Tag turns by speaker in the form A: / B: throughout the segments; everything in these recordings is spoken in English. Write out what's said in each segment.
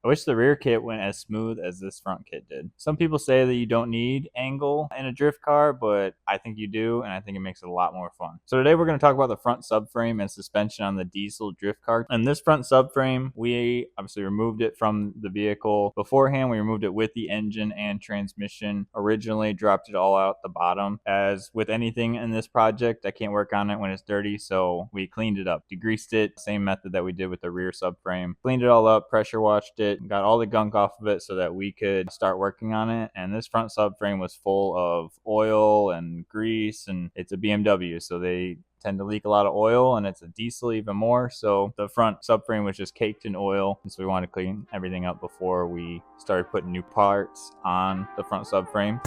A: I wish the rear kit went as smooth as this front kit did. Some people say that you don't need angle in a drift car, but I think you do, and I think it makes it a lot more fun. So today we're going to talk about the front subframe and suspension on the diesel drift car. And this front subframe, we obviously removed it from the vehicle beforehand. We removed it with the engine and transmission. Originally dropped it all out the bottom. As with anything in this project, I can't work on it when it's dirty, so we cleaned it up, degreased it, same method that we did with the rear subframe. Cleaned it all up, pressure washed it, got all the gunk off of it so that we could start working on it. And this front subframe was full of oil and grease, and it's a BMW, so they tend to leak a lot of oil, and it's a diesel even more. So the front subframe was just caked in oil, and so we wanted to clean everything up before we started putting new parts on the front subframe.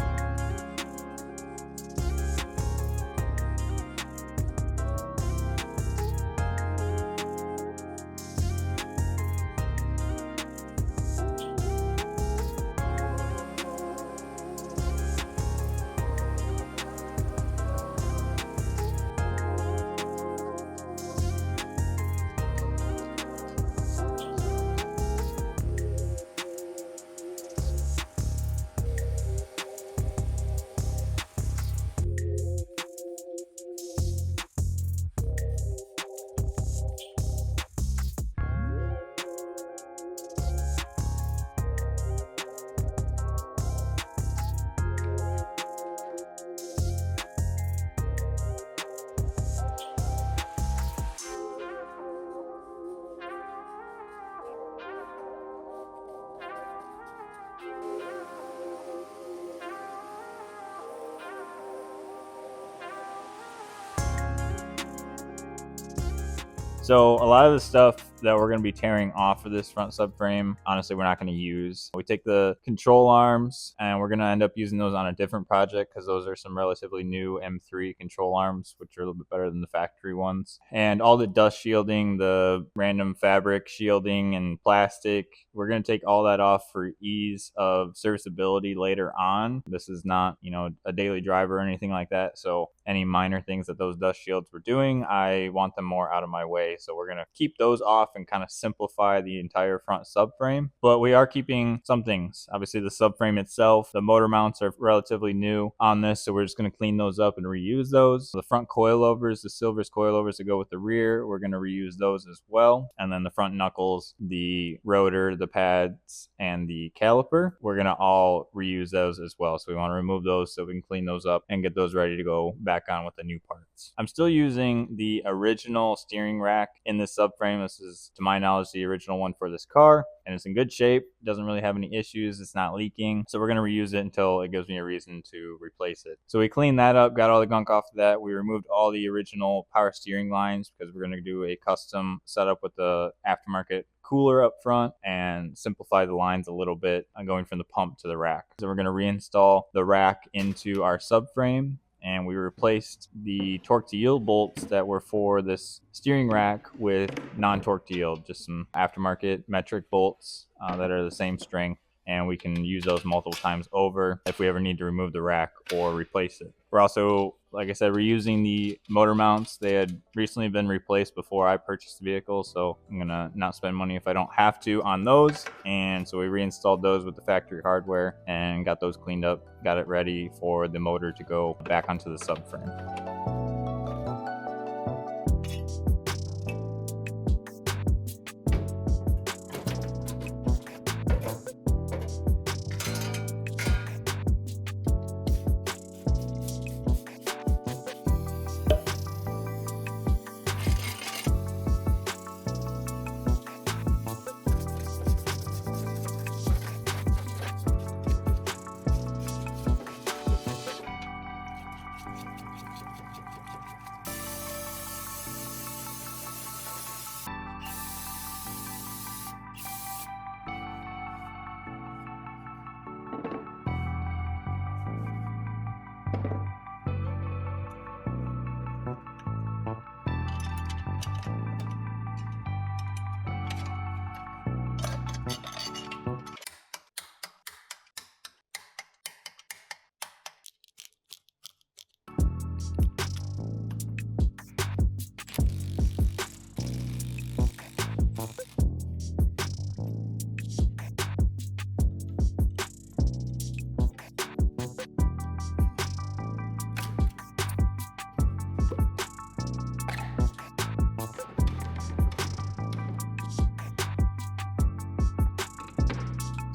A: So a lot of the stuff that we're going to be tearing off of this front subframe, honestly, we're not going to use. We take the control arms and we're going to end up using those on a different project because those are some relatively new M3 control arms, which are a little bit better than the factory ones. And all the dust shielding, the random fabric shielding and plastic, we're going to take all that off for ease of serviceability later on. This is not, a daily driver or anything like that. So any minor things that those dust shields were doing, I want them more out of my way. So we're going to keep those off and kind of simplify the entire front subframe. But we are keeping some things. Obviously, the subframe itself, the motor mounts are relatively new on this, so we're just going to clean those up and reuse those. The front coilovers, the Silver's coilovers that go with the rear, we're going to reuse those as well. And then the front knuckles, the rotor, the pads, and the caliper, we're going to all reuse those as well. So we want to remove those so we can clean those up and get those ready to go back on with the new parts. I'm still using the original steering rack in this subframe. This is, to my knowledge, the original one for this car, and it's in good shape. Doesn't really have any issues. It's not leaking. So we're going to reuse it until it gives me a reason to replace it. So we cleaned that up, got all the gunk off of that. We removed all the original power steering lines because we're going to do a custom setup with the aftermarket cooler up front and simplify the lines a little bit on going from the pump to the rack. So we're going to reinstall the rack into our subframe, and we replaced the torque to yield bolts that were for this steering rack with non-torque to yield, just some aftermarket metric bolts that are the same strength, and we can use those multiple times over if we ever need to remove the rack or replace it. We're also, like I said, reusing the motor mounts. They had recently been replaced before I purchased the vehicle, so I'm gonna not spend money if I don't have to on those. And so we reinstalled those with the factory hardware and got those cleaned up, got it ready for the motor to go back onto the subframe.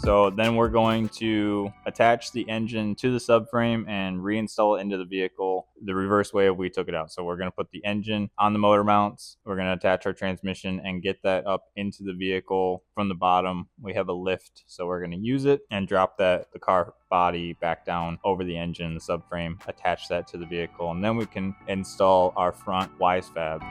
A: So then we're going to attach the engine to the subframe and reinstall it into the vehicle the reverse way we took it out. So we're going to put the engine on the motor mounts. We're going to attach our transmission and get that up into the vehicle from the bottom. We have a lift, so we're going to use it and drop the car body back down over the engine, the subframe, attach that to the vehicle, and then we can install our front Wisefab.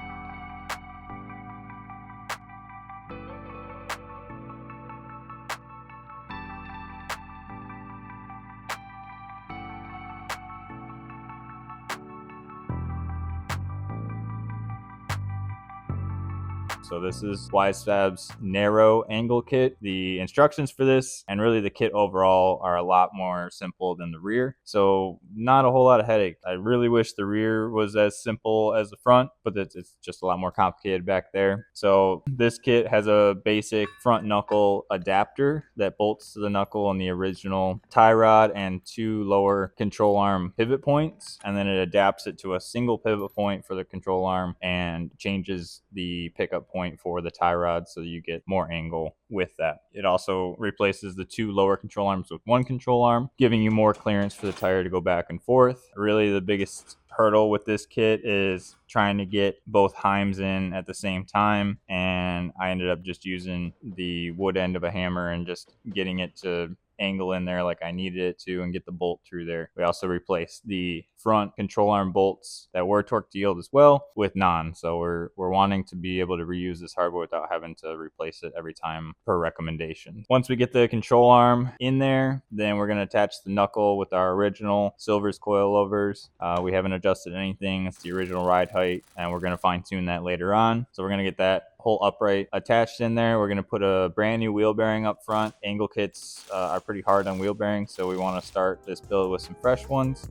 A: So this is Wisefab's Narrow angle kit. The instructions for this and really the kit overall are a lot more simple than the rear. So not a whole lot of headache. I really wish the rear was as simple as the front, but it's just a lot more complicated back there. So this kit has a basic front knuckle adapter that bolts to the knuckle on the original tie rod and 2 lower control arm pivot points. And then it adapts it to a single pivot point for the control arm and changes the pickup point for the tie rod so that you get more angle with that. It also replaces the 2 lower control arms with 1 control arm, giving you more clearance for the tire to go back and forth. Really the biggest hurdle with this kit is trying to get both heims in at the same time, and I ended up just using the wood end of a hammer and just getting it to angle in there like I needed it to and get the bolt through there. We also replaced the front control arm bolts that were torque to yield as well with non. So we're wanting to be able to reuse this hardware without having to replace it every time per recommendation. Once we get the control arm in there, then we're going to attach the knuckle with our original Silver's coilovers. We haven't adjusted anything. It's the original ride height, and we're going to fine tune that later on. So we're going to get that whole upright attached in there. We're going to put a brand new wheel bearing up front. Angle kits are pretty hard on wheel bearings, so we want to start this build with some fresh ones.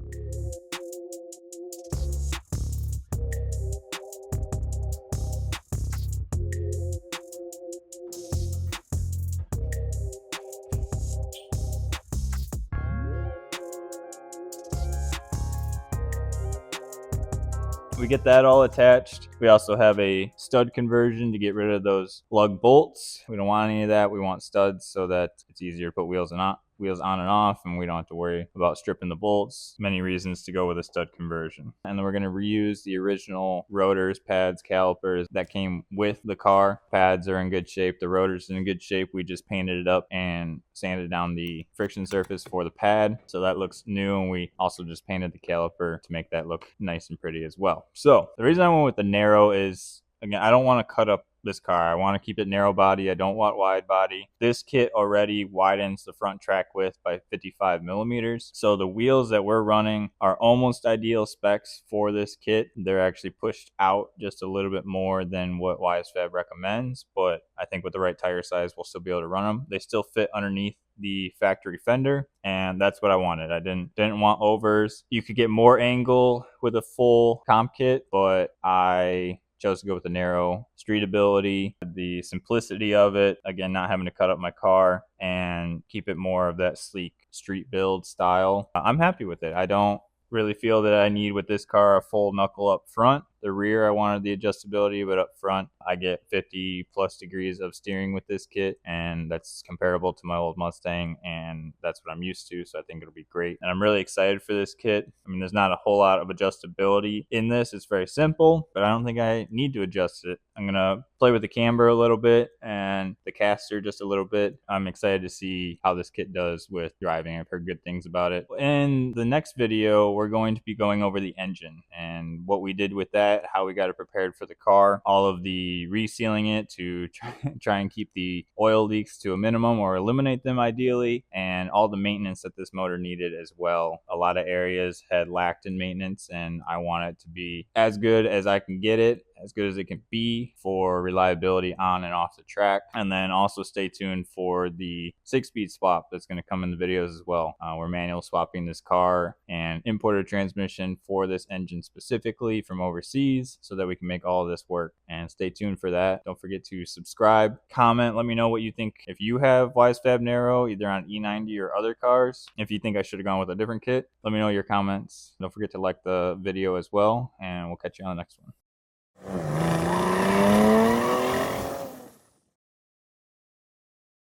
A: We get that all attached. We also have a stud conversion to get rid of those lug bolts. We don't want any of that. We want studs so that it's easier to put wheels on and off, and we don't have to worry about stripping the bolts. Many reasons to go with a stud conversion. And then we're going to reuse the original rotors, pads, calipers that came with the car. Pads are in good shape. The rotors are in good shape. We just painted it up and sanded down the friction surface for the pad, so that looks new, and we also just painted the caliper to make that look nice and pretty as well. So the reason I went with the Narrow is, again, I don't want to cut up this car. I want to keep it narrow body. I don't want wide body. This kit already widens the front track width by 55 millimeters. So the wheels that we're running are almost ideal specs for this kit. They're actually pushed out just a little bit more than what Wisefab recommends, but I think with the right tire size, we'll still be able to run them. They still fit underneath the factory fender, and that's what I wanted. I didn't want overs. You could get more angle with a full comp kit, but I chose to go with the Narrow. Street ability, the simplicity of it, again, not having to cut up my car and keep it more of that sleek street build style. I'm happy with it. I don't really feel that I need with this car a full knuckle up front. The rear, I wanted the adjustability, but up front, I get 50 plus degrees of steering with this kit, and that's comparable to my old Mustang, and that's what I'm used to, so I think it'll be great. And I'm really excited for this kit. I mean, there's not a whole lot of adjustability in this. It's very simple, but I don't think I need to adjust it. I'm going to play with the camber a little bit and the caster just a little bit. I'm excited to see how this kit does with driving. I've heard good things about it. In the next video, we're going to be going over the engine and what we did with that, how we got it prepared for the car, all of the resealing it to try and keep the oil leaks to a minimum or eliminate them ideally, and all the maintenance that this motor needed as well. A lot of areas had lacked in maintenance, and I want it to be as good as I can get it, as good as it can be for reliability on and off the track. And then also stay tuned for the 6-speed swap that's going to come in the videos as well. We're manual swapping this car and imported transmission for this engine specifically from overseas so that we can make all of this work. And stay tuned for that. Don't forget to subscribe, comment, let me know what you think. If you have Wisefab Narrow, either on E90 or other cars, if you think I should have gone with a different kit, let me know your comments. Don't forget to like the video as well, and we'll catch you on the next one.